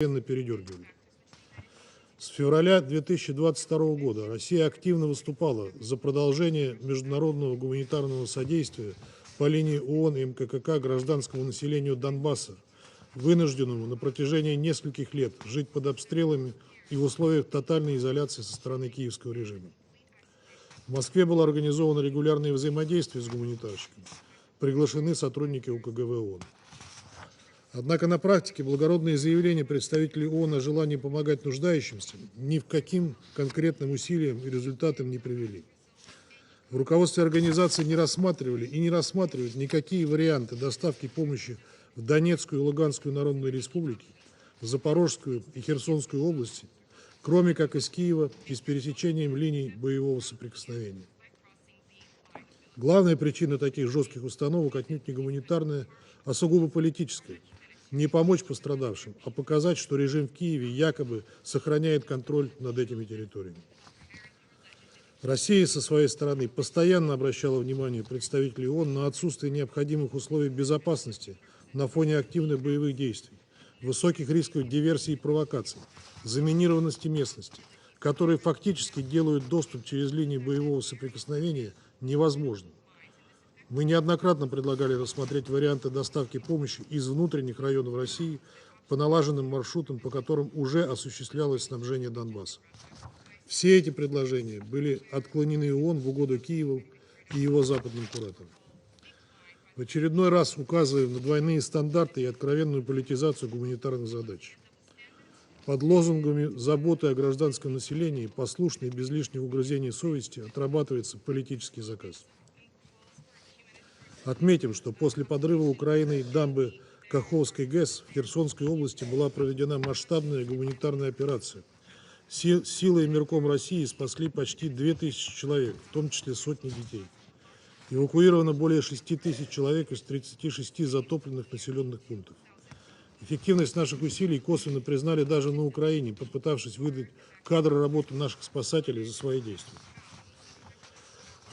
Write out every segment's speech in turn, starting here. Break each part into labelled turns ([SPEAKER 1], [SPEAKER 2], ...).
[SPEAKER 1] передергивали. С февраля 2022 года Россия активно выступала за продолжение международного гуманитарного содействия по линии ООН и МККК гражданскому населению Донбасса, вынужденному на протяжении нескольких лет жить под обстрелами и в условиях тотальной изоляции со стороны киевского режима. В Москве было организовано регулярное взаимодействие с гуманитарщиками, приглашены сотрудники УКГВ ООН. Однако на практике благородные заявления представителей ООН о желании помогать нуждающимся ни в каким конкретным усилиям и результатам не привели. В руководстве организации не рассматривали и не рассматривают никакие варианты доставки помощи в Донецкую и Луганскую народные республики, в Запорожскую и Херсонскую области, кроме как из Киева и с пересечением линий боевого соприкосновения. Главная причина таких жестких установок отнюдь не гуманитарная, а сугубо политическая. Не помочь пострадавшим, а показать, что режим в Киеве якобы сохраняет контроль над этими территориями. Россия со своей стороны постоянно обращала внимание представителей ООН на отсутствие необходимых условий безопасности на фоне активных боевых действий, высоких рисков диверсий и провокаций, заминированности местности, которые фактически делают доступ через линии боевого соприкосновения невозможным. Мы неоднократно предлагали рассмотреть варианты доставки помощи из внутренних районов России по налаженным маршрутам, по которым уже осуществлялось снабжение Донбасса. Все эти предложения были отклонены ООН в угоду Киеву и его западным кураторам. В очередной раз указываем на двойные стандарты и откровенную политизацию гуманитарных задач. Под лозунгами заботы о гражданском населении, послушно и без лишних угрызений совести, отрабатывается политический заказ. Отметим, что после подрыва Украиной дамбы Каховской ГЕС в Херсонской области была проведена масштабная гуманитарная операция. Силой и мирком России спасли почти 2000 человек, в том числе сотни детей. Эвакуировано более 6000 человек из 36 затопленных населенных пунктов. Эффективность наших усилий косвенно признали даже на Украине, попытавшись выдать кадры работы наших спасателей за свои действия.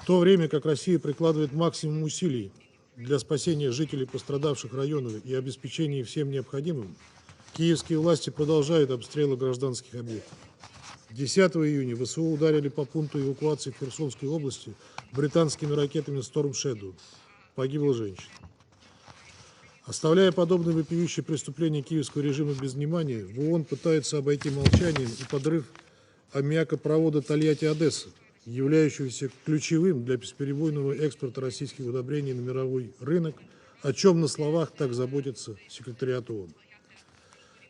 [SPEAKER 1] В то время как Россия прикладывает максимум усилий для спасения жителей пострадавших районов и обеспечения всем необходимым, киевские власти продолжают обстрелы гражданских объектов. 10 июня ВСУ ударили по пункту эвакуации в Херсонской области британскими ракетами Storm Shadow. Погибла женщина. Оставляя подобные вопиющие преступления киевского режима без внимания, в ООН пытаются обойти молчанием и подрыв аммиакопровода Тольятти-Одесса, являющегося ключевым для бесперебойного экспорта российских удобрений на мировой рынок, о чем на словах так заботится секретариат ООН.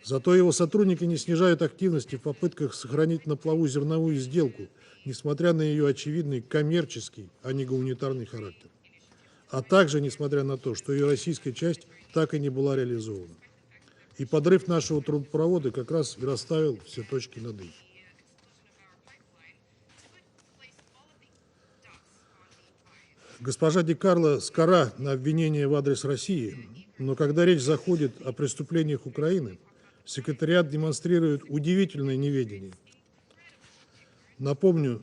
[SPEAKER 1] Зато его сотрудники не снижают активности в попытках сохранить на плаву зерновую сделку, несмотря на ее очевидный коммерческий, а не гуманитарный характер. А также несмотря на то, что ее российская часть так и не была реализована. И подрыв нашего трубопровода как раз и расставил все точки над «и». Госпожа Ди Карло скора на обвинение в адрес России, но когда речь заходит о преступлениях Украины, секретариат демонстрирует удивительное неведение. Напомню,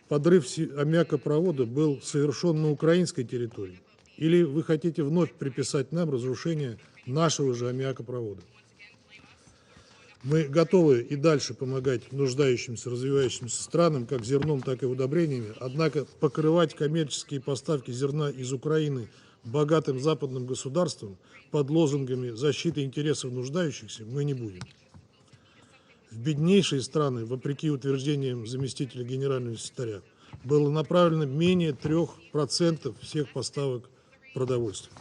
[SPEAKER 1] подрыв аммиакопровода был совершен на украинской территории. Или вы хотите вновь приписать нам разрушение нашего же аммиакопровода? Мы готовы и дальше помогать нуждающимся, развивающимся странам, как зерном, так и удобрениями, однако покрывать коммерческие поставки зерна из Украины богатым западным государствам под лозунгами защиты интересов нуждающихся мы не будем. В беднейшие страны, вопреки утверждениям заместителя генерального секретаря, было направлено менее 3% всех поставок продовольствия.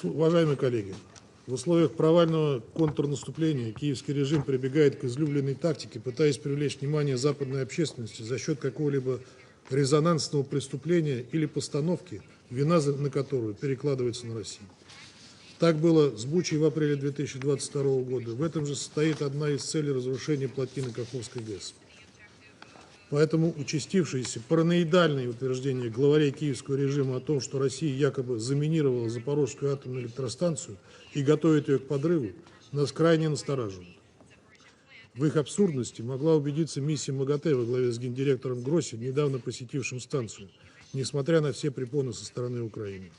[SPEAKER 1] Уважаемые коллеги, в условиях провального контрнаступления киевский режим прибегает к излюбленной тактике, пытаясь привлечь внимание западной общественности за счет какого-либо резонансного преступления или постановки, вина на которую перекладывается на Россию. Так было с Бучей в апреле 2022 года. В этом же состоит одна из целей разрушения плотины Каховской ГЕС. Поэтому участившиеся параноидальные утверждения главарей киевского режима о том, что Россия якобы заминировала Запорожскую атомную электростанцию и готовит ее к подрыву, нас крайне настораживает. В их абсурдности могла убедиться миссия МАГАТЭ во главе с гендиректором Гросси, недавно посетившим станцию, несмотря на все препоны со стороны Украины.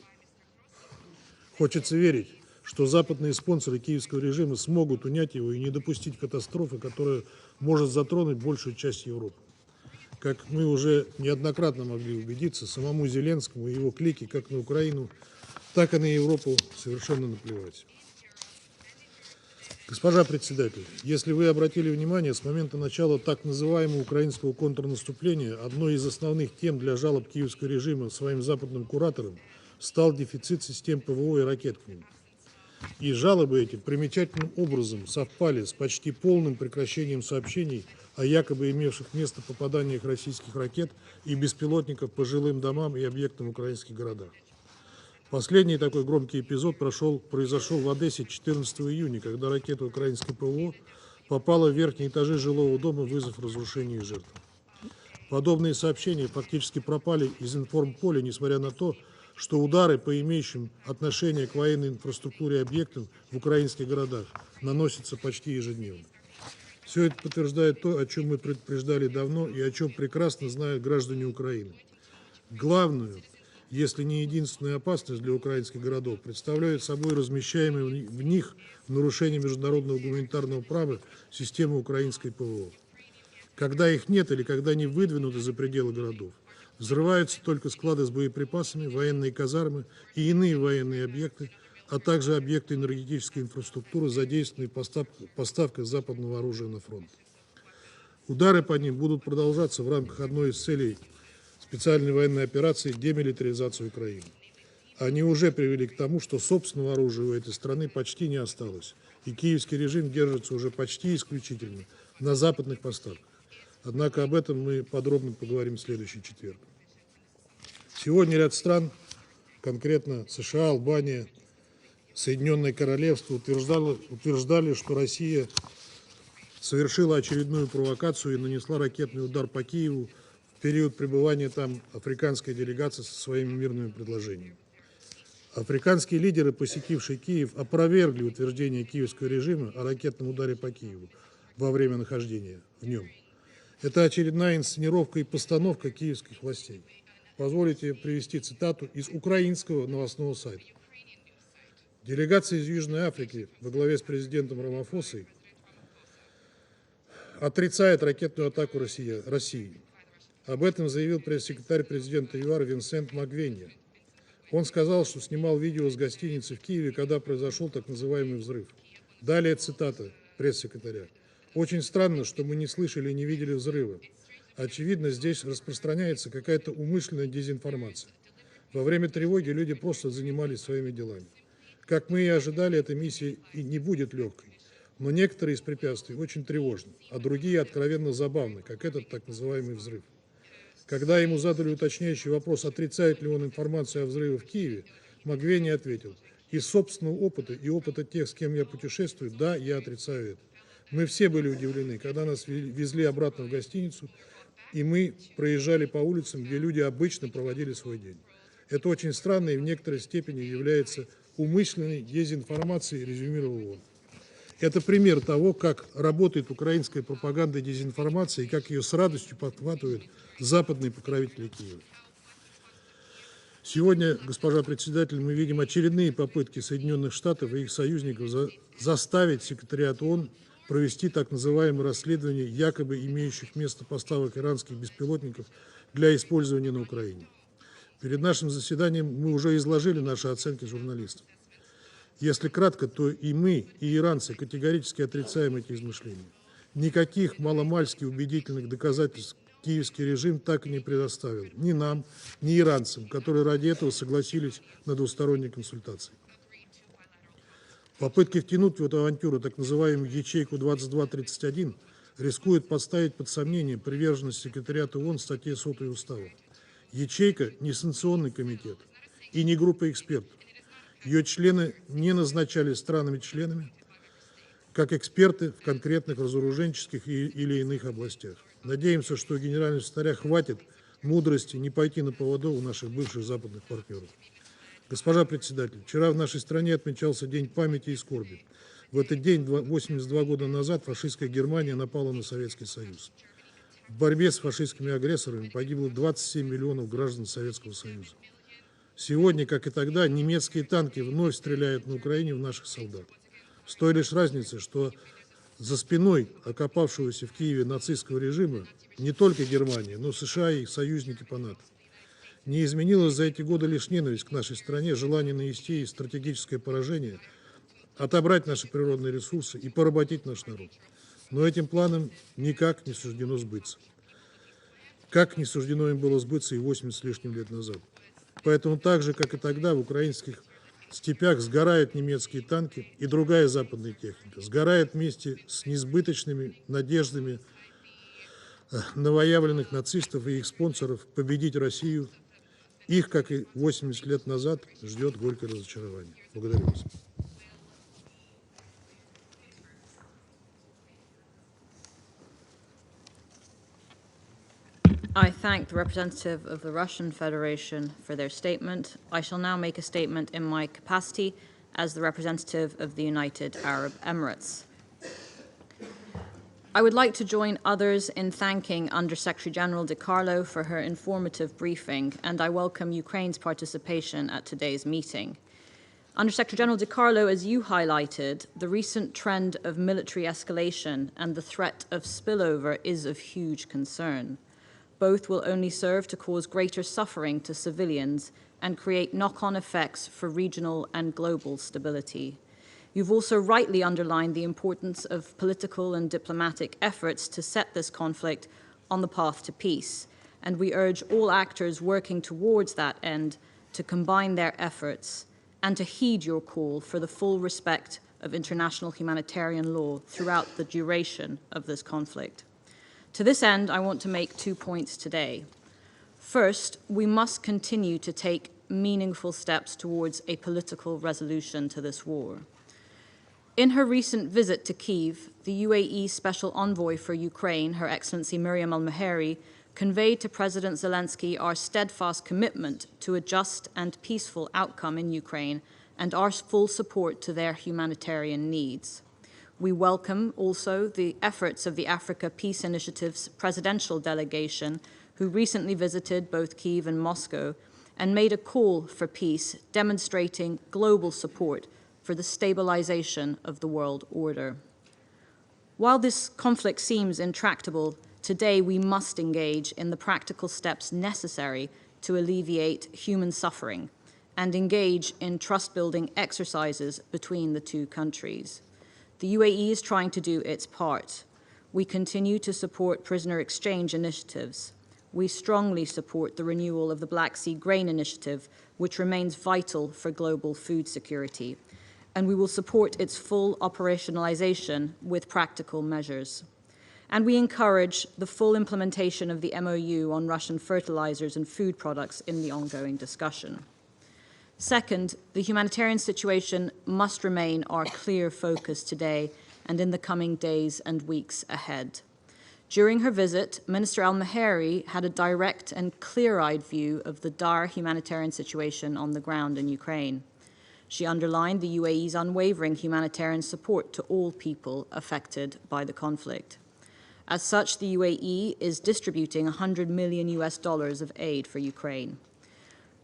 [SPEAKER 1] Хочется верить, что западные спонсоры киевского режима смогут унять его и не допустить катастрофы, которая может затронуть большую часть Европы. Как мы уже неоднократно могли убедиться, самому Зеленскому и его клике как на Украину, так и на Европу совершенно наплевать. Госпожа председатель, если вы обратили внимание, с момента начала так называемого украинского контрнаступления одной из основных тем для жалоб киевского режима своим западным кураторам стал дефицит систем ПВО и ракет к ним. И жалобы эти примечательным образом совпали с почти полным прекращением сообщений о якобы имевших место попаданиях российских ракет и беспилотников по жилым домам и объектам в украинских городах. Последний такой громкий эпизод произошел в Одессе 14 июня, когда ракета украинской ПВО попала в верхние этажи жилого дома, вызвав разрушение и жертвы. Подобные сообщения фактически пропали из информполя, несмотря на то, что удары по имеющим отношение к военной инфраструктуре объектам в украинских городах наносятся почти ежедневно. Все это подтверждает то, о чем мы предупреждали давно и о чем прекрасно знают граждане Украины. Главную, если не единственную опасность для украинских городов, представляют собой размещаемые в них в нарушении международного гуманитарного права системы украинской ПВО. Когда их нет или когда они выдвинуты за пределы городов, взрываются только склады с боеприпасами, военные казармы и иные военные объекты, а также объекты энергетической инфраструктуры, задействованные в поставках западного оружия на фронт. Удары по ним будут продолжаться в рамках одной из целей специальной военной операции демилитаризации Украины. Они уже привели к тому, что собственного оружия у этой страны почти не осталось, и киевский режим держится уже почти исключительно на западных поставках. Однако об этом мы подробно поговорим в следующий четверг. Сегодня ряд стран, конкретно США, Албания, Соединенное Королевство, утверждали, что Россия совершила очередную провокацию и нанесла ракетный удар по Киеву в период пребывания там африканской делегации со своими мирными предложениями. Африканские лидеры, посетившие Киев, опровергли утверждение киевского режима о ракетном ударе по Киеву во время нахождения в нем. Это очередная инсценировка и постановка киевских властей. Позволите привести цитату из украинского новостного сайта. Делегация из Южной Африки во главе с президентом Рамафосой отрицает ракетную атаку России. Об этом заявил пресс-секретарь президента ЮАР Винсент Магвенья. Он сказал, что снимал видео с гостиницы в Киеве, когда произошел так называемый взрыв. Далее цитата пресс-секретаря. «Очень странно, что мы не слышали и не видели взрыва. Очевидно, здесь распространяется какая-то умышленная дезинформация. Во время тревоги люди просто занимались своими делами. Как мы и ожидали, эта миссия и не будет легкой. Но некоторые из препятствий очень тревожны, а другие откровенно забавны, как этот так называемый взрыв». Когда ему задали уточняющий вопрос, отрицает ли он информацию о взрыве в Киеве, Магвени ответил: «Из собственного опыта и опыта тех, с кем я путешествую, да, я отрицаю это. Мы все были удивлены, когда нас везли обратно в гостиницу, и мы проезжали по улицам, где люди обычно проводили свой день. Это очень странно и в некоторой степени является умышленной дезинформацией», резюмировал он. Это пример того, как работает украинская пропаганда и дезинформация, и как ее с радостью подхватывают западные покровители Киева. Сегодня, госпожа председатель, мы видим очередные попытки Соединенных Штатов и их союзников заставить секретариат ООН провести так называемое расследование якобы имеющих место поставок иранских беспилотников для использования на Украине. Перед нашим заседанием мы уже изложили наши оценки журналистов. Если кратко, то и мы, и иранцы категорически отрицаем эти измышления. Никаких маломальски убедительных доказательств киевский режим так и не предоставил ни нам, ни иранцам, которые ради этого согласились на двусторонние консультации. Попытки втянуть в эту авантюру так называемую ячейку 2231 рискуют поставить под сомнение приверженность секретариата ООН статье 100 Устава. Ячейка не санкционный комитет и не группа экспертов. Ее члены не назначались странами-членами, как эксперты в конкретных разоруженческих или иных областях. Надеемся, что у генерального секретаря хватит мудрости не пойти на поводу у наших бывших западных партнеров. Госпожа председатель, вчера в нашей стране отмечался День памяти и скорби. В этот день, 82 года назад, фашистская Германия напала на Советский Союз. В борьбе с фашистскими агрессорами погибло 27 миллионов граждан Советского Союза. Сегодня, как и тогда, немецкие танки вновь стреляют на Украине в наших солдат. С той лишь разницей, что за спиной окопавшегося в Киеве нацистского режима не только Германия, но и США и их союзники по НАТО. Не изменилась за эти годы лишь ненависть к нашей стране, желание нанести ей стратегическое поражение, отобрать наши природные ресурсы и поработить наш народ. Но этим планам никак не суждено сбыться. Как не суждено им было сбыться и 80 с лишним лет назад. Поэтому так же, как и тогда, в украинских степях сгорают немецкие танки и другая западная техника. Сгорает вместе с несбыточными надеждами новоявленных нацистов и их спонсоров победить Россию. Их, как и 80 лет назад, ждет горькое разочарование. Благодарю вас.
[SPEAKER 2] I thank the representative of the Russian Federation for their statement. I shall now make a statement in my capacity as the representative of the United Arab Emirates. I would like to join others in thanking Under-Secretary General De Carlo for her informative briefing, and I welcome Ukraine's participation at today's meeting. Under-Secretary General De Carlo, as you highlighted, the recent trend of military escalation and the threat of spillover is of huge concern. Both will only serve to cause greater suffering to civilians and create knock-on effects for regional and global stability. You've also rightly underlined the importance of political and diplomatic efforts to set this conflict on the path to peace, and we urge all actors working towards that end to combine their efforts and to heed your call for the full respect of international humanitarian law throughout the duration of this conflict. To this end, I want to make 2 points today. First, we must continue to take meaningful steps towards a political resolution to this war. In her recent visit to Kyiv, the UAE Special Envoy for Ukraine, Her Excellency Miriam Al-Maheri, conveyed to President Zelensky our steadfast commitment to a just and peaceful outcome in Ukraine and our full support to their humanitarian needs. We welcome also the efforts of the Africa Peace Initiative's presidential delegation, who recently visited both Kyiv and Moscow and made a call for peace, demonstrating global support for the stabilization of the world order. While this conflict seems intractable, today we must engage in the practical steps necessary to alleviate human suffering and engage in trust-building exercises between the two countries. The UAE is trying to do its part. We continue to support prisoner exchange initiatives. We strongly support the renewal of the Black Sea Grain Initiative, which remains vital for global food security, and we will support its full operationalization with practical measures. And we encourage the full implementation of the MOU on Russian fertilizers and food products in the ongoing discussion. Second, the humanitarian situation must remain our clear focus today and in the coming days and weeks ahead. During her visit, Minister Al-Maheri had a direct and clear-eyed view of the dire humanitarian situation on the ground in Ukraine. She underlined the UAE's unwavering humanitarian support to all people affected by the conflict. As such, the UAE is distributing $100 million of aid for Ukraine.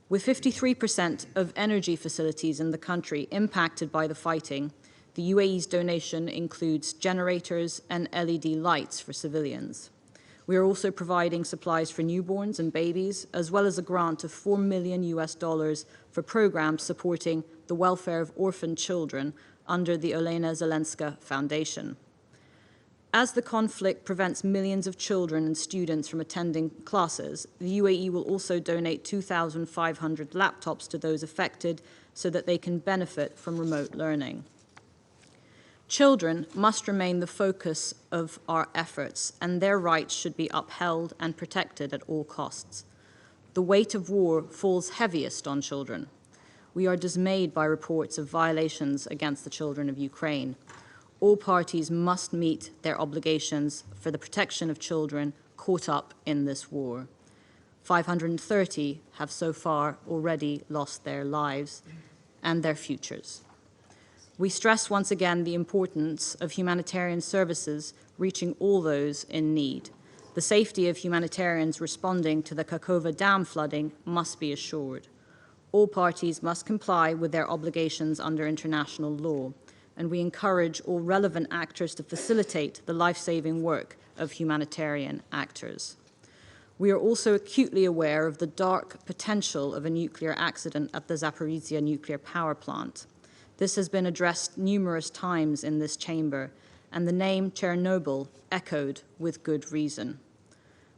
[SPEAKER 2] With 53% of energy facilities in the country impacted by the fighting, the UAE's donation includes generators and LED lights for civilians. We are also providing supplies for newborns and babies, as well as a grant of $4 million for programs supporting the welfare of orphaned children under the Olena Zelenska Foundation. As the conflict prevents millions of children and students from attending classes, the UAE will also donate 2,500 laptops to those affected so that they can benefit from remote learning. Children must remain the focus of our efforts, and their rights should be upheld and protected at all costs. The weight of war falls heaviest on children. We are dismayed by reports of violations against the children of Ukraine. All parties must meet their obligations for the protection of children caught up in this war. 530 have so far already lost their lives and their futures. We stress once again the importance of humanitarian services reaching all those in need. The safety of humanitarians responding to the Kakhovka Dam flooding must be assured. All parties must comply with their obligations under international law, and we encourage all relevant actors to facilitate the life-saving work of humanitarian actors. We are also acutely aware of the dark potential of a nuclear accident at the Zaporizhia nuclear power plant. This has been addressed numerous times in this chamber, and the name Chernobyl echoed with good reason.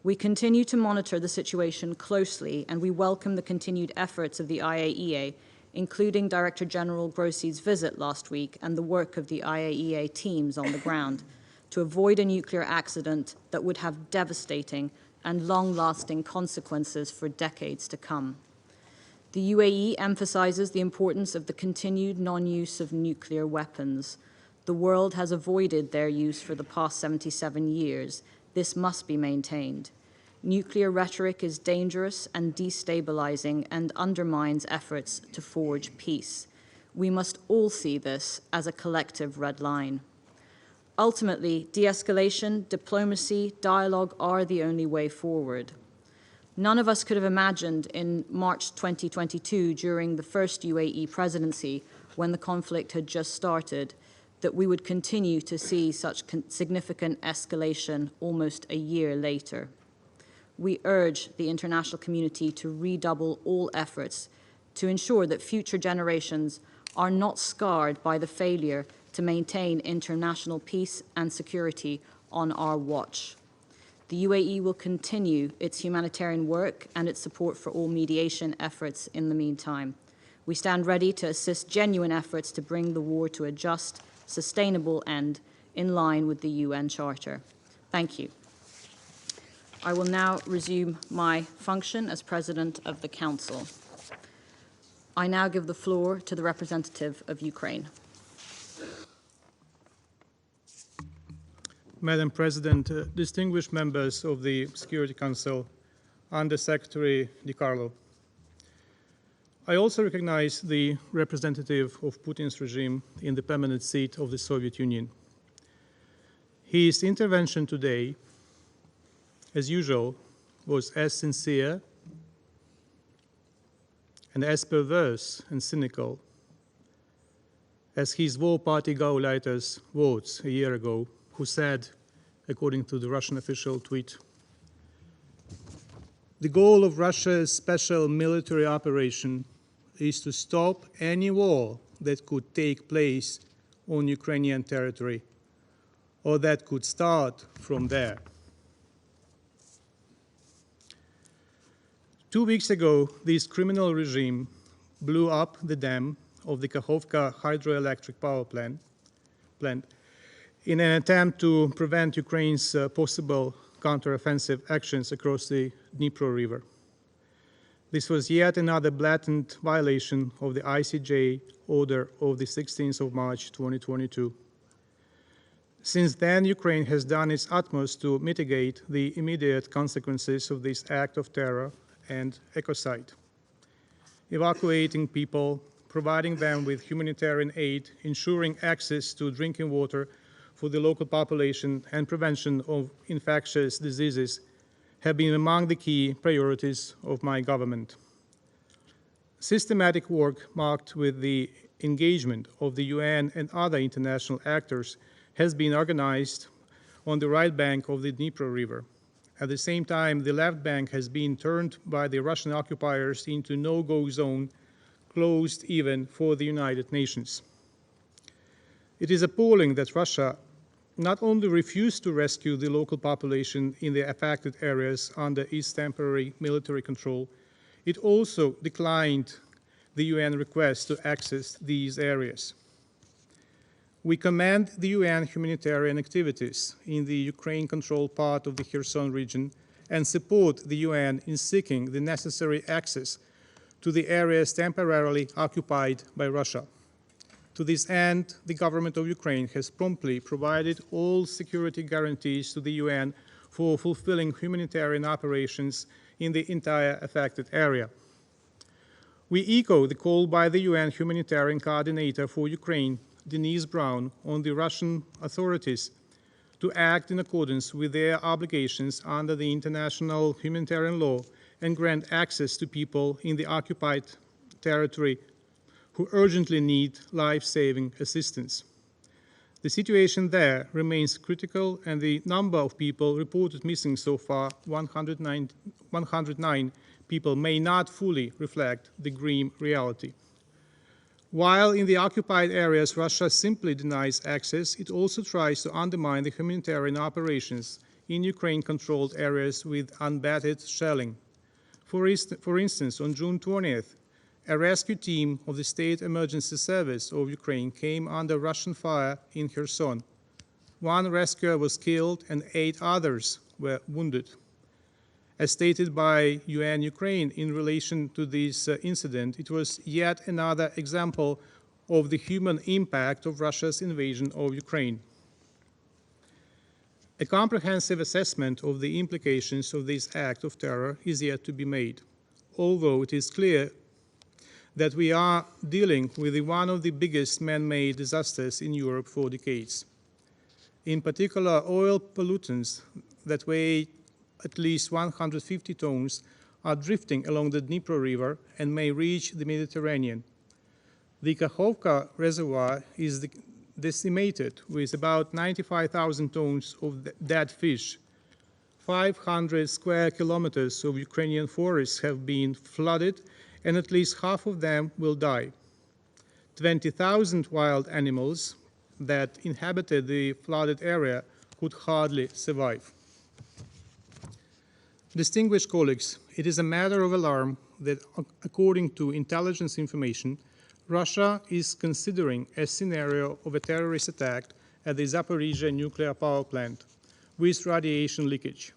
[SPEAKER 2] We continue to monitor the situation closely, and we welcome the continued efforts of the IAEA, including Director General Grossi's visit last week and the work of the IAEA teams on the ground, to avoid a nuclear accident that would have devastating and long-lasting consequences for decades to come. The UAE emphasizes the importance of the continued non-use of nuclear weapons. The world has avoided their use for the past 77 years. This must be maintained. Nuclear rhetoric is dangerous and destabilizing and undermines efforts to forge peace. We must all see this as a collective red line. Ultimately, de-escalation, diplomacy, dialogue are the only way forward. None of us could have imagined in March 2022, during the first UAE presidency, when the conflict had just started, that we would continue to see such significant escalation almost a year later. We urge the international community to redouble all efforts to ensure that future generations are not scarred by the failure to maintain international peace and security on our watch. The UAE will continue its humanitarian work and its support for all mediation efforts in the meantime. We stand ready to assist genuine efforts to bring the war to a just, sustainable end in line with the UN Charter. Thank you. I will now resume my function as President of the Council. I now give the floor to the representative of Ukraine.
[SPEAKER 3] Madam President, distinguished members of the Security Council, Under Secretary Di Carlo, I also recognize the representative of Putin's regime in the permanent seat of the Soviet Union. His intervention today, as usual, was as sincere and as perverse and cynical as his war party Gauleiter's words a year ago, who said, according to the Russian official tweet, "The goal of Russia's special military operation is to stop any war that could take place on Ukrainian territory or that could start from there." 2 weeks ago, this criminal regime blew up the dam of the Kakhovka hydroelectric power plant in an attempt to prevent Ukraine's possible counteroffensive actions across the Dnipro River. This was yet another blatant violation of the ICJ order of the 16th of March 2022. Since then, Ukraine has done its utmost to mitigate the immediate consequences of this act of terror and ecocide, evacuating people, providing them with humanitarian aid, ensuring access to drinking water for the local population, and prevention of infectious diseases have been among the key priorities of my government. Systematic work marked with the engagement of the UN and other international actors has been organized on the right bank of the Dnipro River. At the same time, the left bank has been turned by the Russian occupiers into no-go zone, closed even for the United Nations. It is appalling that Russia not only refused to rescue the local population in the affected areas under its temporary military control, it also declined the UN request to access these areas. We commend the UN humanitarian activities in the Ukraine-controlled part of the Kherson region and support the UN in seeking the necessary access to the areas temporarily occupied by Russia. To this end, the government of Ukraine has promptly provided all security guarantees to the UN for fulfilling humanitarian operations in the entire affected area. We echo the call by the UN Humanitarian Coordinator for Ukraine, Denise Brown, on the Russian authorities to act in accordance with their obligations under the international humanitarian law and grant access to people in the occupied territory who urgently need life-saving assistance. The situation there remains critical, and the number of people reported missing so far, 109 people, may not fully reflect the grim reality. While in the occupied areas Russia simply denies access, it also tries to undermine the humanitarian operations in Ukraine-controlled areas with unbated shelling. For instance, on June 20th, a rescue team of the State Emergency Service of Ukraine came under Russian fire in Kherson. One rescuer was killed and 8 others were wounded. As stated by UN Ukraine in relation to this incident, it was yet another example of the human impact of Russia's invasion of Ukraine. A comprehensive assessment of the implications of this act of terror is yet to be made, although it is clear that we are dealing with one of the biggest man-made disasters in Europe for decades. In particular, oil pollutants that weigh at least 150 tons are drifting along the Dnipro River and may reach the Mediterranean. The Kakhovka reservoir is decimated with about 95,000 tons of dead fish. 500 square kilometers of Ukrainian forests have been flooded, and at least half of them will die. 20,000 wild animals that inhabited the flooded area could hardly survive. Distinguished colleagues, it is a matter of alarm that, according to intelligence information, Russia is considering a scenario of a terrorist attack at the Zaporozhye nuclear power plant with radiation leakage.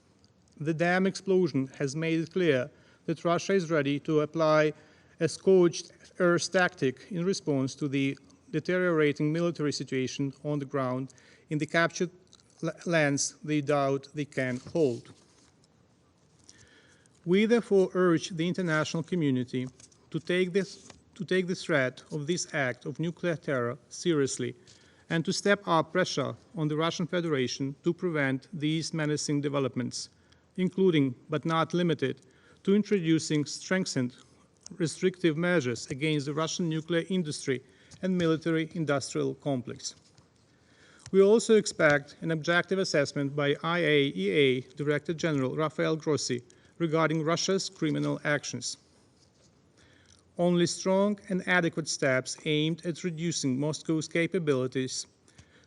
[SPEAKER 3] The dam explosion has made it clear that Russia is ready to apply a scorched earth tactic in response to the deteriorating military situation on the ground in the captured lands they doubt they can hold. We therefore urge the international community to take the threat of this act of nuclear terror seriously and to step up pressure on the Russian Federation to prevent these menacing developments, including but not limited to introducing strengthened restrictive measures against the Russian nuclear industry and military-industrial complex. We also expect an objective assessment by IAEA Director General Rafael Grossi regarding Russia's criminal actions. Only strong and adequate steps aimed at reducing Moscow's capabilities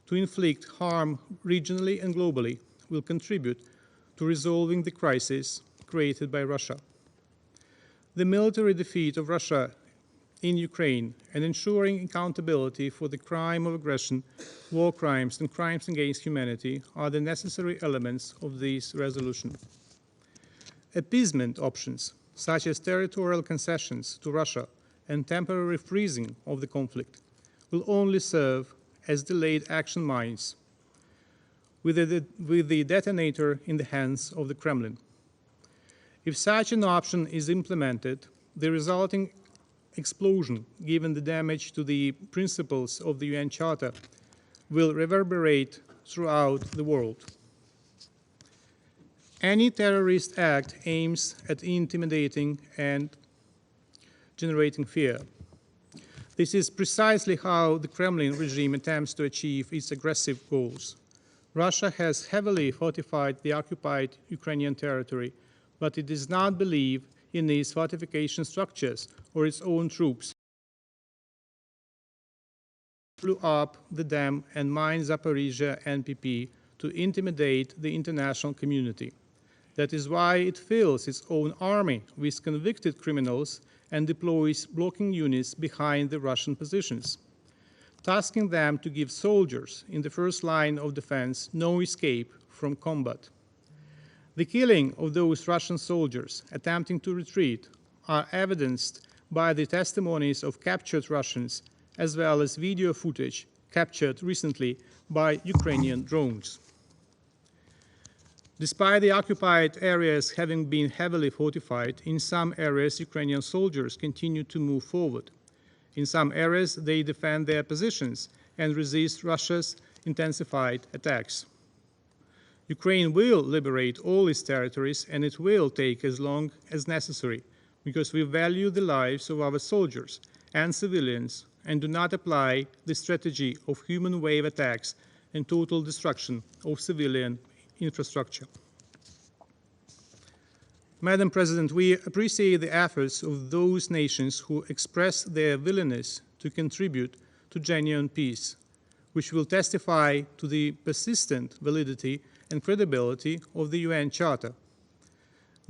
[SPEAKER 3] to inflict harm regionally and globally will contribute to resolving the crisis created by Russia. The military defeat of Russia in Ukraine and ensuring accountability for the crime of aggression, war crimes, and crimes against humanity are the necessary elements of this resolution. Appeasement options, such as territorial concessions to Russia and temporary freezing of the conflict, will only serve as delayed action mines with the detonator in the hands of the Kremlin. If such an option is implemented, the resulting explosion, given the damage to the principles of the UN Charter, will reverberate throughout the world. Any terrorist act aims at intimidating and generating fear. This is precisely how the Kremlin regime attempts to achieve its aggressive goals. Russia has heavily fortified the occupied Ukrainian territory, but it does not believe in these fortification structures or its own troops. Blew up the dam and mined Zaporizhzhia NPP to intimidate the international community. That is why it fills its own army with convicted criminals and deploys blocking units behind the Russian positions, tasking them to give soldiers in the first line of defense no escape from combat. The killing of those Russian soldiers attempting to retreat are evidenced by the testimonies of captured Russians, as well as video footage captured recently by Ukrainian drones. Despite the occupied areas having been heavily fortified, in some areas Ukrainian soldiers continue to move forward. In some areas they defend their positions and resist Russia's intensified attacks. Ukraine will liberate all its territories, and it will take as long as necessary because we value the lives of our soldiers and civilians and do not apply the strategy of human wave attacks and total destruction of civilian infrastructure. Madam President, we appreciate the efforts of those nations who express their willingness to contribute to genuine peace, which will testify to the persistent validity and credibility of the UN Charter.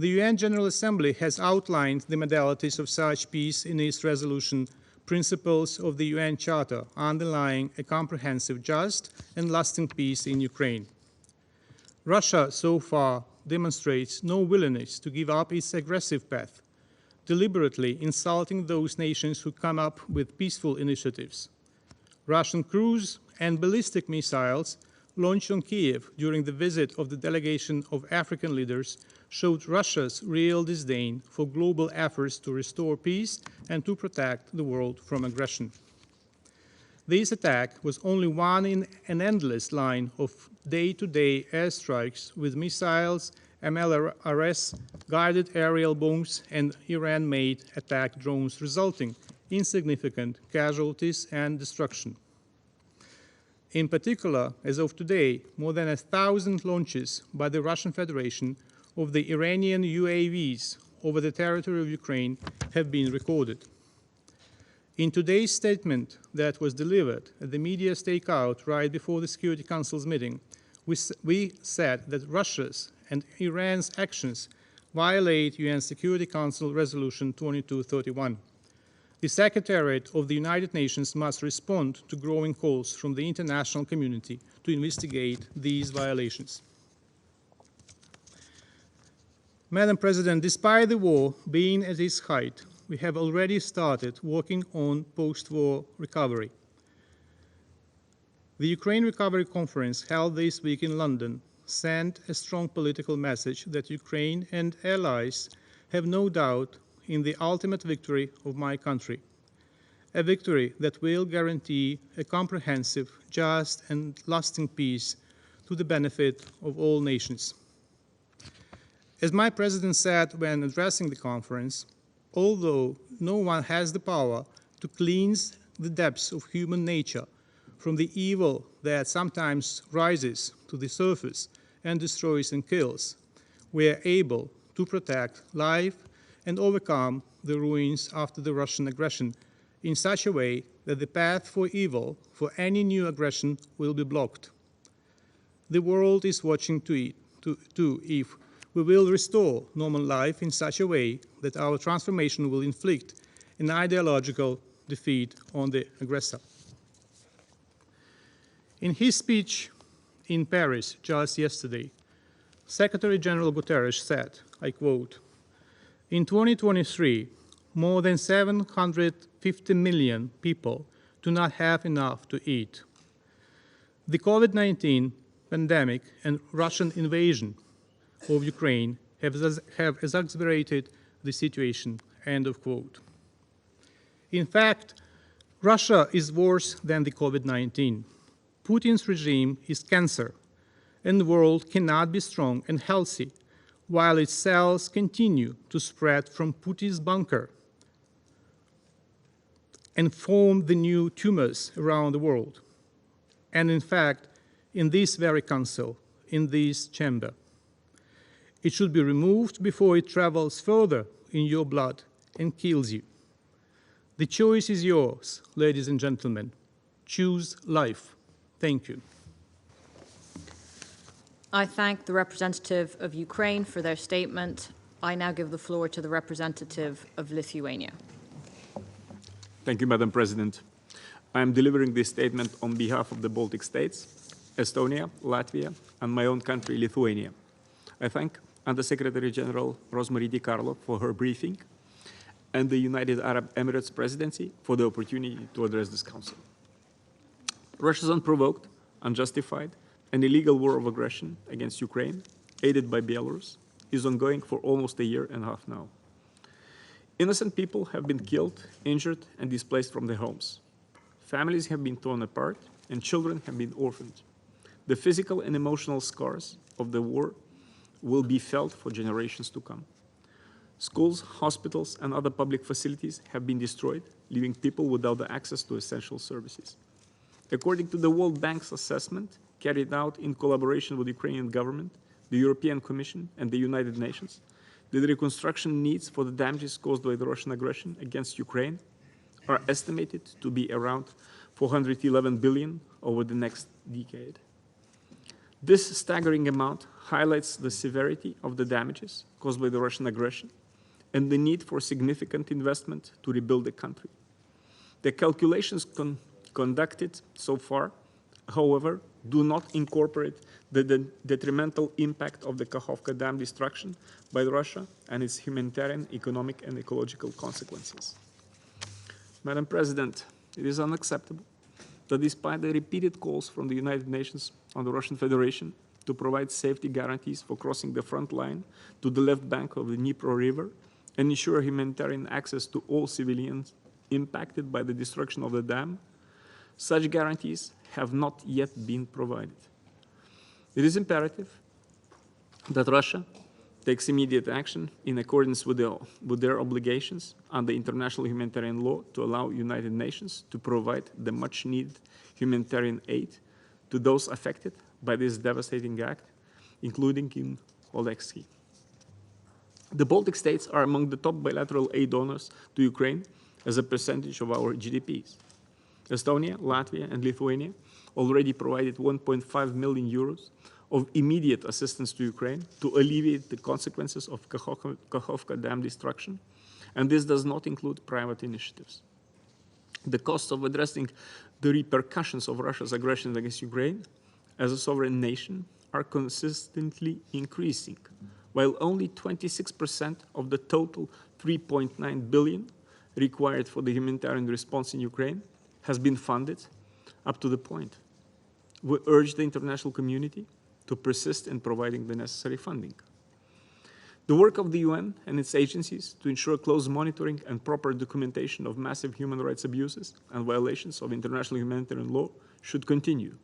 [SPEAKER 3] The UN General Assembly has outlined the modalities of such peace in its resolution Principles of the UN Charter underlying a comprehensive, just, and lasting peace in Ukraine. Russia so far demonstrates no willingness to give up its aggressive path, deliberately insulting those nations who come up with peaceful initiatives. Russian cruise and ballistic missiles launched on Kiev during the visit of the delegation of African leaders showed Russia's real disdain for global efforts to restore peace and to protect the world from aggression. This attack was only one in an endless line of day-to-day airstrikes with missiles, MLRS, guided aerial bombs, and Iran-made attack drones, resulting in significant casualties and destruction. In particular, as of today, more than 1,000 launches by the Russian Federation of the Iranian UAVs over the territory of Ukraine have been recorded. In today's statement that was delivered at the media stakeout right before the Security Council's meeting, we said that Russia's and Iran's actions violate UN Security Council Resolution 2231. The Secretariat of the United Nations must respond to growing calls from the international community to investigate these violations. Madam President, despite the war being at its height, we have already started working on post-war recovery. The Ukraine Recovery Conference held this week in London sent a strong political message that Ukraine and allies have no doubt in the ultimate victory of my country, a victory that will guarantee a comprehensive, just, and lasting peace to the benefit of all nations. As my president said when addressing the conference, although no one has the power to cleanse the depths of human nature from the evil that sometimes rises to the surface and destroys and kills, we are able to protect life and overcome the ruins after the Russian aggression in such a way that the path for evil, for any new aggression, will be blocked. The world is watching too if we will restore normal life in such a way that our transformation will inflict an ideological defeat on the aggressor. In his speech in Paris just yesterday, Secretary General Guterres said, I quote, "In 2023, more than 750 million people do not have enough to eat. The COVID-19 pandemic and Russian invasion of Ukraine have exacerbated the situation," end of quote. In fact, Russia is worse than the COVID-19. Putin's regime is cancer, and the world cannot be strong and healthy while its cells continue to spread from Putin's bunker and form the new tumors around the world. And in fact, in this very council, in this chamber, it should be removed before it travels further in your blood and kills you. The choice is yours, ladies and gentlemen. Choose life. Thank you.
[SPEAKER 2] I thank the representative of Ukraine for their statement. I now give the floor to the representative of Lithuania.
[SPEAKER 4] Thank you, Madam President. I am delivering this statement on behalf of the Baltic states, Estonia, Latvia, and my own country, Lithuania. I thank Under-Secretary General Rosemary DiCarlo for her briefing and the United Arab Emirates Presidency for the opportunity to address this Council. Russia's unprovoked, unjustified, and illegal war of aggression against Ukraine, aided by Belarus, is ongoing for almost a year and a half now. Innocent people have been killed, injured, and displaced from their homes. Families have been torn apart, and children have been orphaned. The physical and emotional scars of the war will be felt for generations to come. Schools, hospitals, and other public facilities have been destroyed, leaving people without the access to essential services. According to the World Bank's assessment, carried out in collaboration with the Ukrainian government, the European Commission, and the United Nations, the reconstruction needs for the damages caused by the Russian aggression against Ukraine are estimated to be around 411 billion over the next decade. This staggering amount highlights the severity of the damages caused by the Russian aggression and the need for significant investment to rebuild the country. The calculations conducted so far, however, do not incorporate the detrimental impact of the Kakhovka Dam destruction by Russia and its humanitarian, economic, and ecological consequences. Madam President, it is unacceptable that despite the repeated calls from the United Nations on the Russian Federation to provide safety guarantees for crossing the front line to the left bank of the Dnipro River and ensure humanitarian access to all civilians impacted by the destruction of the dam, such guarantees have not yet been provided. It is imperative that Russia takes immediate action in accordance with their obligations under international humanitarian law to allow United Nations to provide the much-needed humanitarian aid to those affected by this devastating act, including in Oleksy. The Baltic states are among the top bilateral aid donors to Ukraine as a percentage of our GDPs. Estonia, Latvia, and Lithuania already provided 1.5 million euros of immediate assistance to Ukraine to alleviate the consequences of Kakhovka Dam destruction, and this does not include private initiatives. The costs of addressing the repercussions of Russia's aggression against Ukraine as a sovereign nation are consistently increasing, while only 26% of the total 3.9 billion required for the humanitarian response in Ukraine has been funded up to the point. We urge the international community to persist in providing the necessary funding. The work of the UN and its agencies to ensure close monitoring and proper documentation of massive human rights abuses and violations of international humanitarian law should continue.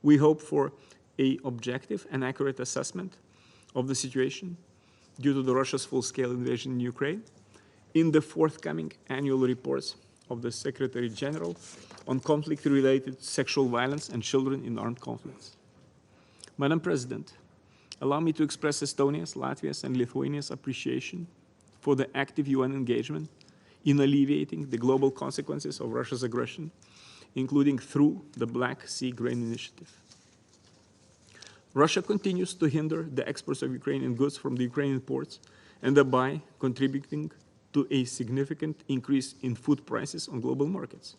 [SPEAKER 4] We hope for an objective and accurate assessment of the situation due to Russia's full-scale invasion in Ukraine in the forthcoming annual reports of the Secretary General on conflict-related sexual violence and children in armed conflicts. Madam President, allow me to express Estonia's, Latvia's, and Lithuania's appreciation for the active UN engagement in alleviating the global consequences of Russia's aggression, including through the Black Sea Grain Initiative. Russia continues to hinder the exports of Ukrainian goods from the Ukrainian ports and thereby contributing to a significant increase in food prices on global markets.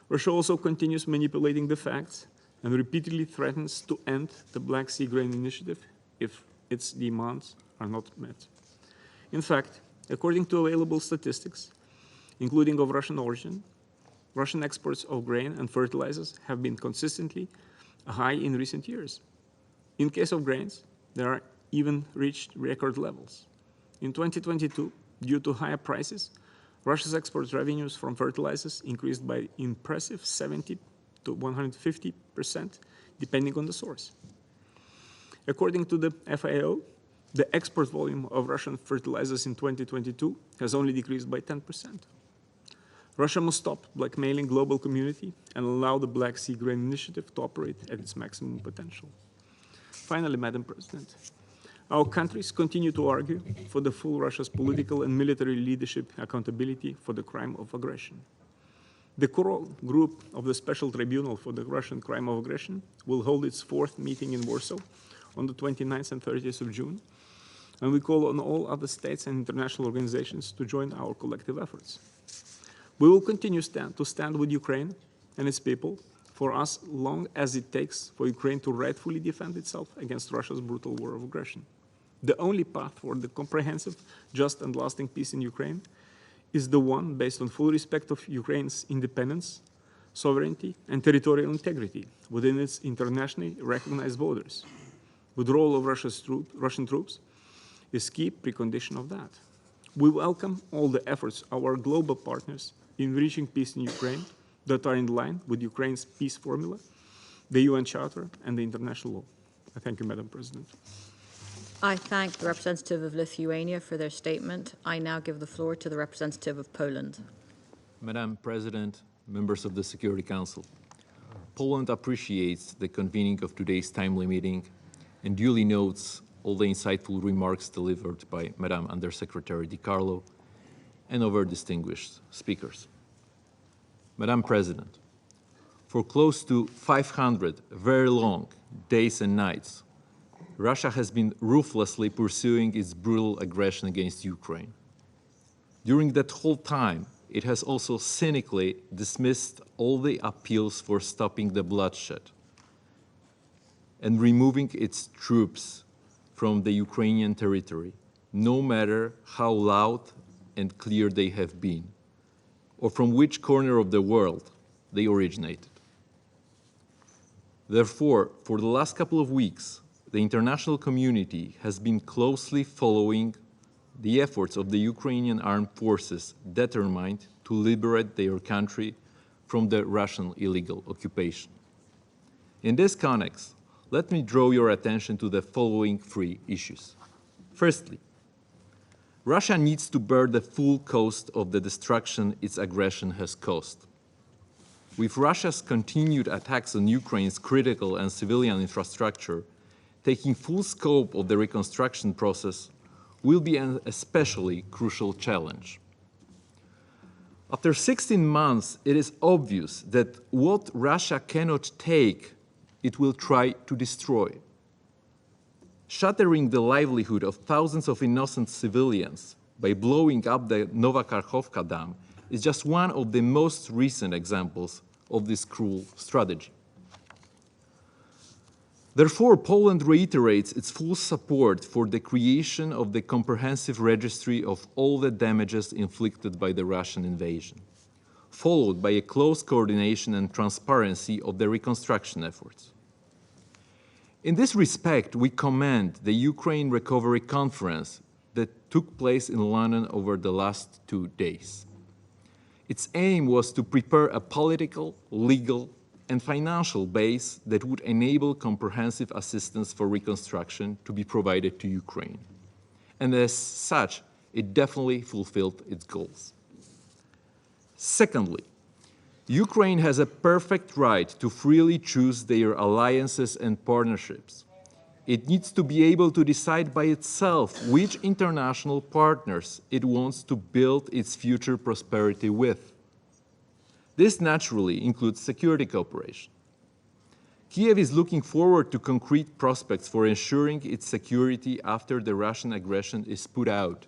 [SPEAKER 4] Russia also continues manipulating the facts and repeatedly threatens to end the Black Sea Grain Initiative if its demands are not met. In fact, according to available statistics, including of Russian origin, Russian exports of grain and fertilizers have been consistently high in recent years. In case of grains, they are even reached record levels. In 2022, due to higher prices, Russia's export revenues from fertilizers increased by impressive 70 to 150%, depending on the source. According to the FAO, the export volume of Russian fertilizers in 2022 has only decreased by 10%. Russia must stop blackmailing global community and allow the Black Sea Grain Initiative to operate at its maximum potential. Finally, Madam President, our countries continue to argue for the full Russia's political and military leadership accountability for the crime of aggression. The core group of the Special Tribunal for the Russian Crime of Aggression will hold its fourth meeting in Warsaw on the 29th and 30th of June, and we call on all other states and international organizations to join our collective efforts. We will continue to stand with Ukraine and its people for as long as it takes for Ukraine to rightfully defend itself against Russia's brutal war of aggression. The only path for the comprehensive, just and lasting peace in Ukraine is the one based on full respect of Ukraine's independence, sovereignty, and territorial integrity within its internationally recognized borders. Withdrawal of Russian troops is key precondition of that. We welcome all the efforts of our global partners in reaching peace in Ukraine that are in line with Ukraine's peace formula, the UN Charter, and the international law. I thank you, Madam President.
[SPEAKER 2] I thank the representative of Lithuania for their statement. I now give the floor to the representative of Poland.
[SPEAKER 5] Madam President, members of the Security Council, Poland appreciates the convening of today's timely meeting and duly notes all the insightful remarks delivered by Madam Undersecretary Di Carlo and other distinguished speakers. Madam President, for close to 500 very long days and nights, Russia has been ruthlessly pursuing its brutal aggression against Ukraine. During that whole time, it has also cynically dismissed all the appeals for stopping the bloodshed and removing its troops from the Ukrainian territory, no matter how loud and clear they have been, or from which corner of the world they originated. Therefore, for the last couple of weeks, the international community has been closely following the efforts of the Ukrainian armed forces determined to liberate their country from the Russian illegal occupation. In this context, let me draw your attention to the following three issues. Firstly, Russia needs to bear the full cost of the destruction its aggression has caused. With Russia's continued attacks on Ukraine's critical and civilian infrastructure, taking full scope of the reconstruction process will be an especially crucial challenge. After 16 months, it is obvious that what Russia cannot take, it will try to destroy. Shattering the livelihood of thousands of innocent civilians by blowing up the Novakharkovka Dam is just one of the most recent examples of this cruel strategy. Therefore, Poland reiterates its full support for the creation of the comprehensive registry of all the damages inflicted by the Russian invasion, followed by a close coordination and transparency of the reconstruction efforts. In this respect, we commend the Ukraine Recovery Conference that took place in London over the last 2 days. Its aim was to prepare a political, legal, and financial base that would enable comprehensive assistance for reconstruction to be provided to Ukraine. And as such, it definitely fulfilled its goals. Secondly, Ukraine has a perfect right to freely choose their alliances and partnerships. It needs to be able to decide by itself which international partners it wants to build its future prosperity with. This naturally includes security cooperation. Kiev is looking forward to concrete prospects for ensuring its security after the Russian aggression is put out,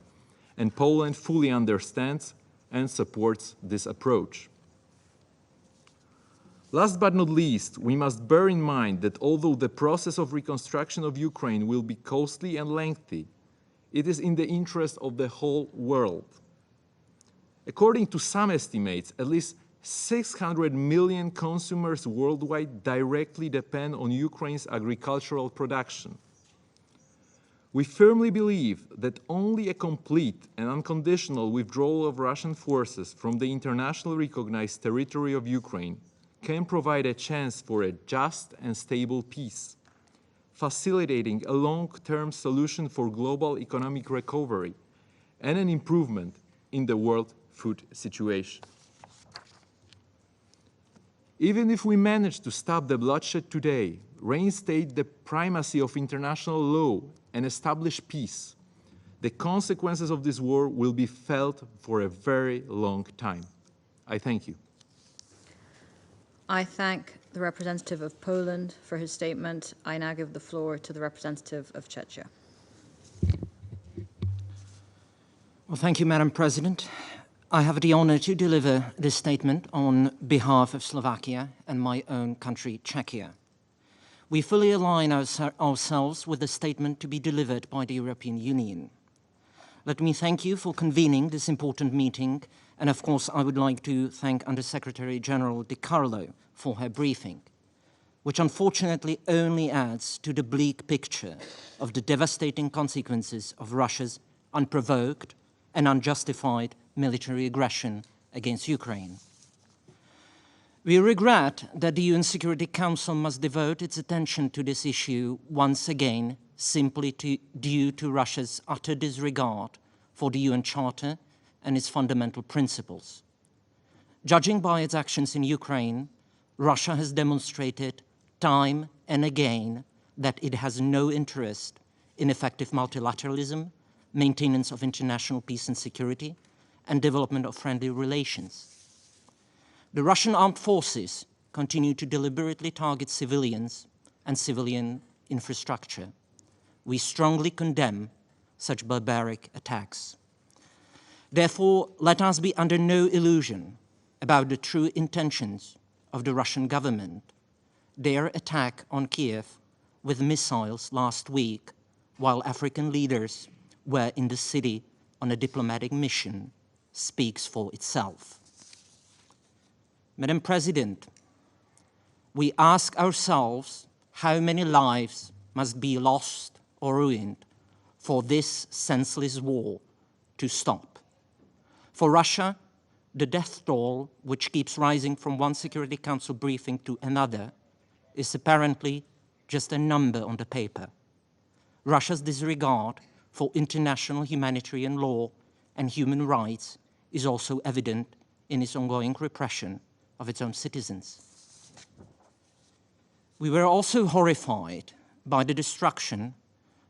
[SPEAKER 5] and Poland fully understands and supports this approach. Last but not least, we must bear in mind that although the process of reconstruction of Ukraine will be costly and lengthy, it is in the interest of the whole world. According to some estimates, at least 600 million consumers worldwide directly depend on Ukraine's agricultural production. We firmly believe that only a complete and unconditional withdrawal of Russian forces from the internationally recognized territory of Ukraine can provide a chance for a just and stable peace, facilitating a long-term solution for global economic recovery and an improvement in the world food situation. Even if we manage to stop the bloodshed today, reinstate the primacy of international law, and establish peace, the consequences of this war will be felt for a very long time. I thank you.
[SPEAKER 2] I thank the representative of Poland for his statement. I now give the floor to the representative of Czechia.
[SPEAKER 6] Well, thank you, Madam President. I have the honor to deliver this statement on behalf of Slovakia and my own country, Czechia. We fully align ourselves with the statement to be delivered by the European Union. Let me thank you for convening this important meeting, and of course I would like to thank Undersecretary General Di Carlo for her briefing, which unfortunately only adds to the bleak picture of the devastating consequences of Russia's unprovoked and unjustified military aggression against Ukraine. We regret that the UN Security Council must devote its attention to this issue once again simply due to Russia's utter disregard for the UN Charter and its fundamental principles. Judging by its actions in Ukraine, Russia has demonstrated time and again that it has no interest in effective multilateralism, maintenance of international peace and security, and development of friendly relations. The Russian armed forces continue to deliberately target civilians and civilian infrastructure. We strongly condemn such barbaric attacks. Therefore, let us be under no illusion about the true intentions of the Russian government. Their attack on Kiev with missiles last week, while African leaders were in the city on a diplomatic mission, speaks for itself. Madam President, we ask ourselves how many lives must be lost or ruined for this senseless war to stop. For Russia, the death toll, which keeps rising from one Security Council briefing to another, is apparently just a number on the paper. Russia's disregard for international humanitarian law and human rights is also evident in its ongoing repression of its own citizens. We were also horrified by the destruction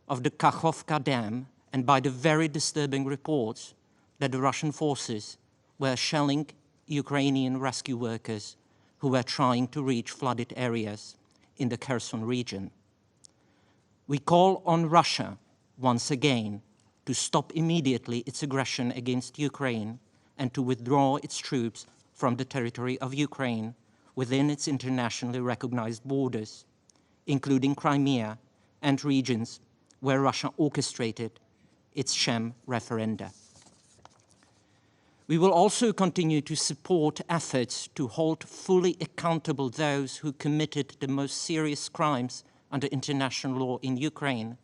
[SPEAKER 6] of the Kachowka Dam and by the very disturbing reports that the Russian forces were shelling Ukrainian rescue workers who were trying to reach flooded areas in the Kherson region. We call on Russia once again to stop immediately its aggression against Ukraine and to withdraw its troops from the territory of Ukraine within its internationally recognized borders, including Crimea and regions where Russia orchestrated its sham referenda. We will also continue to support efforts to hold fully accountable those who committed the most serious crimes under international law in Ukraine,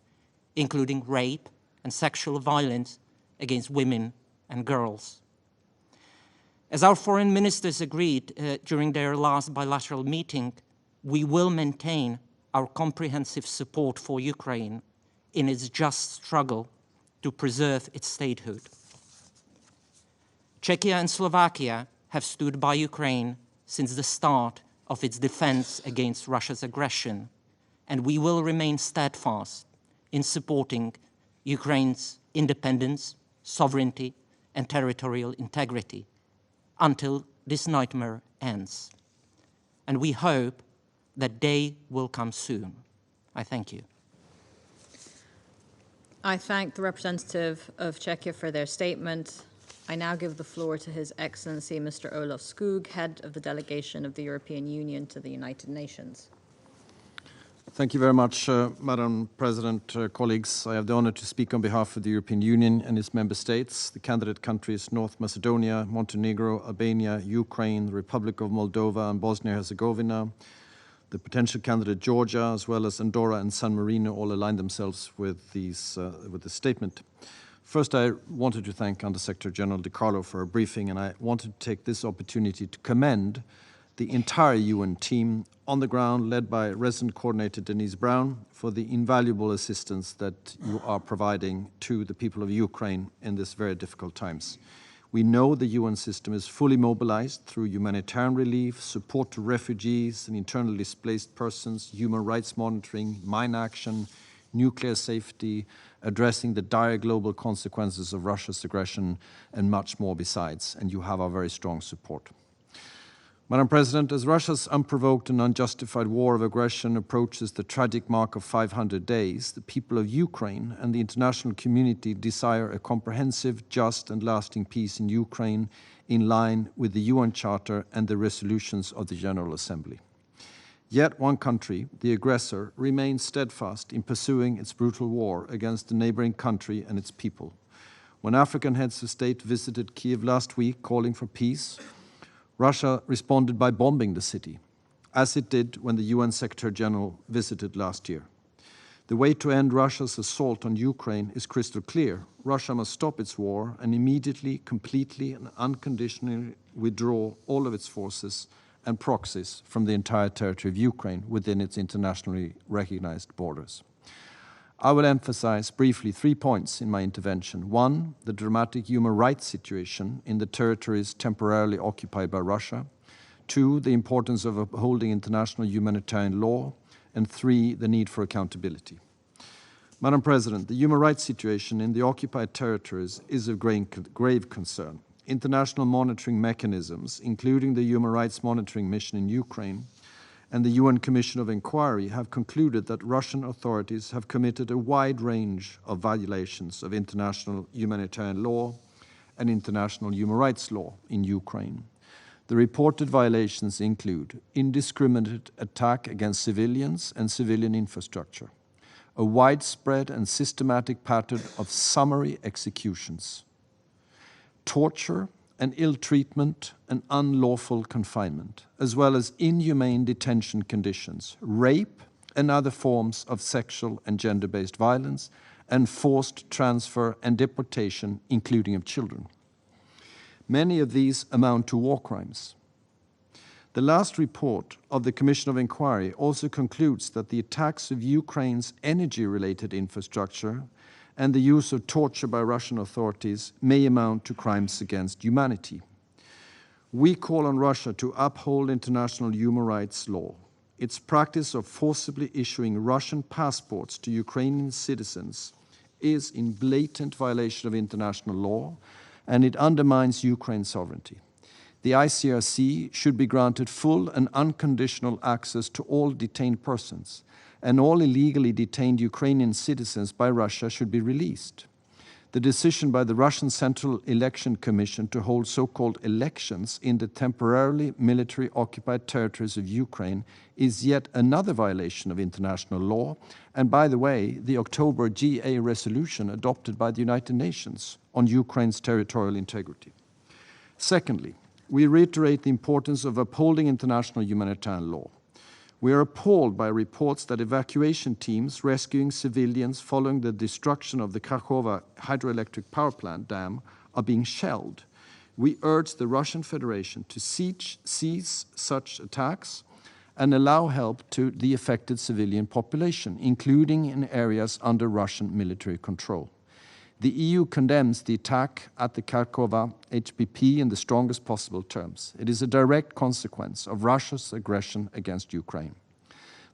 [SPEAKER 6] including rape and sexual violence against women and girls. As our foreign ministers agreed during their last bilateral meeting, we will maintain our comprehensive support for Ukraine in its just struggle to preserve its statehood. Czechia and Slovakia have stood by Ukraine since the start of its defense against Russia's aggression, and we will remain steadfast in supporting Ukraine's independence, sovereignty, and territorial integrity until this nightmare ends. And we hope that day will come soon. I thank you.
[SPEAKER 2] I thank the representative of Czechia for their statement. I now give the floor to His Excellency Mr. Olaf Skog, head of the delegation of the European Union to the United Nations.
[SPEAKER 7] Thank you very much, Madam President, colleagues. I have the honor to speak on behalf of the European Union and its member states, the candidate countries North Macedonia, Montenegro, Albania, Ukraine, the Republic of Moldova, and Bosnia-Herzegovina. The potential candidate Georgia, as well as Andorra and San Marino, all aligned themselves with this statement. First, I wanted to thank Under-Secretary General De Carlo for a briefing, and I wanted to take this opportunity to commend the entire UN team on the ground, led by Resident Coordinator Denise Brown, for the invaluable assistance that you are providing to the people of Ukraine in these very difficult times. We know the UN system is fully mobilized through humanitarian relief, support to refugees and internally displaced persons, human rights monitoring, mine action, nuclear safety, addressing the dire global consequences of Russia's aggression, and much more besides, and you have our very strong support. Madam President, as Russia's unprovoked and unjustified war of aggression approaches the tragic mark of 500 days, the people of Ukraine and the international community desire a comprehensive, just and lasting peace in Ukraine in line with the UN Charter and the resolutions of the General Assembly. Yet one country, the aggressor, remains steadfast in pursuing its brutal war against the neighboring country and its people. When African heads of state visited Kiev last week calling for peace, Russia responded by bombing the city, as it did when the UN Secretary General visited last year. The way to end Russia's assault on Ukraine is crystal clear. Russia must stop its war and immediately, completely, and unconditionally withdraw all of its forces and proxies from the entire territory of Ukraine within its internationally recognized borders. I will emphasize briefly 3 points in my intervention. One, the dramatic human rights situation in the territories temporarily occupied by Russia. Two, the importance of upholding international humanitarian law. And three, the need for accountability. Madam President, the human rights situation in the occupied territories is of grave concern. International monitoring mechanisms, including the Human Rights Monitoring Mission in Ukraine and the UN Commission of Inquiry, have concluded that Russian authorities have committed a wide range of violations of international humanitarian law and international human rights law in Ukraine. The reported violations include indiscriminate attack against civilians and civilian infrastructure, a widespread and systematic pattern of summary executions, torture and ill treatment and unlawful confinement, as well as inhumane detention conditions, rape and other forms of sexual and gender-based violence, and forced transfer and deportation, including of children. Many of these amount to war crimes. The last report of the Commission of Inquiry also concludes that the attacks of Ukraine's energy-related infrastructure and the use of torture by Russian authorities may amount to crimes against humanity. We call on Russia to uphold international human rights law. Its practice of forcibly issuing Russian passports to Ukrainian citizens is in blatant violation of international law, and it undermines Ukraine's sovereignty. The ICRC should be granted full and unconditional access to all detained persons, and all illegally detained Ukrainian citizens by Russia should be released. The decision by the Russian Central Election Commission to hold so-called elections in the temporarily military-occupied territories of Ukraine is yet another violation of international law, and by the way, the October GA resolution adopted by the United Nations on Ukraine's territorial integrity. Secondly, we reiterate the importance of upholding international humanitarian law. We are appalled by reports that evacuation teams rescuing civilians following the destruction of the Kharkova hydroelectric power plant dam are being shelled. We urge the Russian Federation to cease such attacks and allow help to the affected civilian population, including in areas under Russian military control. The EU condemns the attack at the Kharkova HPP in the strongest possible terms. It is a direct consequence of Russia's aggression against Ukraine.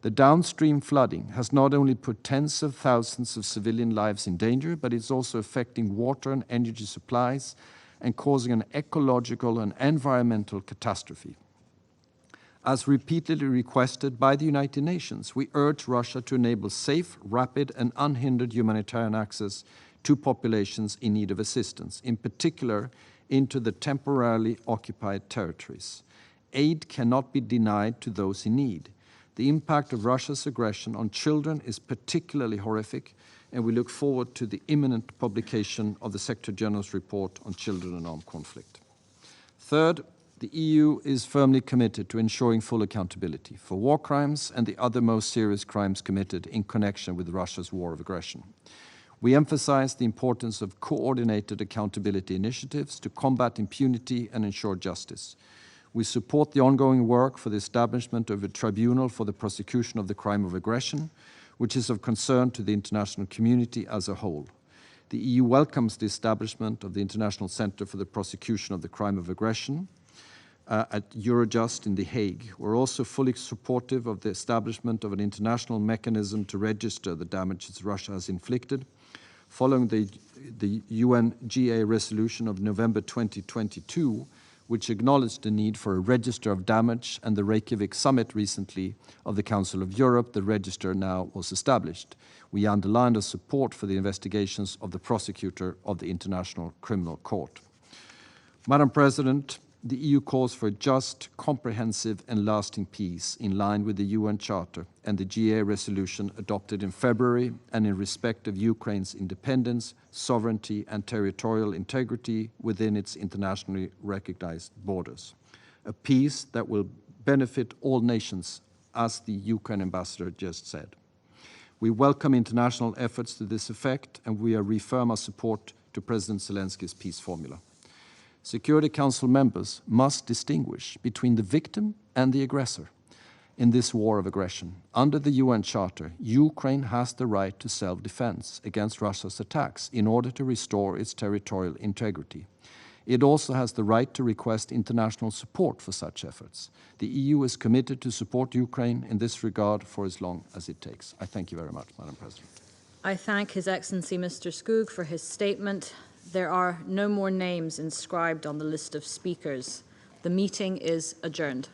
[SPEAKER 7] The downstream flooding has not only put tens of thousands of civilian lives in danger, but it's also affecting water and energy supplies and causing an ecological and environmental catastrophe. As repeatedly requested by the United Nations, we urge Russia to enable safe, rapid, and unhindered humanitarian access to populations in need of assistance, in particular into the temporarily occupied territories. Aid cannot be denied to those in need. The impact of Russia's aggression on children is particularly horrific, and we look forward to the imminent publication of the Secretary General's report on children in armed conflict. Third, the EU is firmly committed to ensuring full accountability for war crimes and the other most serious crimes committed in connection with Russia's war of aggression. We emphasize the importance of coordinated accountability initiatives to combat impunity and ensure justice. We support the ongoing work for the establishment of a tribunal for the prosecution of the crime of aggression, which is of concern to the international community as a whole. The EU welcomes the establishment of the International Center for the Prosecution of the Crime of Aggression at Eurojust in The Hague. We're also fully supportive of the establishment of an international mechanism to register the damages Russia has inflicted, following the UN GA resolution of November 2022, which acknowledged the need for a register of damage, and the Reykjavik summit recently of the Council of Europe, the register now was established. We underlined our support for the investigations of the prosecutor of the International Criminal Court. Madam President, the EU calls for a just, comprehensive and lasting peace in line with the UN Charter and the GA resolution adopted in February, and in respect of Ukraine's independence, sovereignty and territorial integrity within its internationally recognized borders. A peace that will benefit all nations, as the Ukraine ambassador just said. We welcome international efforts to this effect, and we reaffirm our support to President Zelensky's peace formula. Security Council members must distinguish between the victim and the aggressor, in this war of aggression. Under the UN Charter, Ukraine has the right to self-defense against Russia's attacks in order to restore its territorial integrity. It also has the right to request international support for such efforts. The EU is committed to support Ukraine in this regard for as long as it takes. I thank you very much, Madam President.
[SPEAKER 2] I thank His Excellency Mr. Skog for his statement. There are no more names inscribed on the list of speakers. The meeting is adjourned.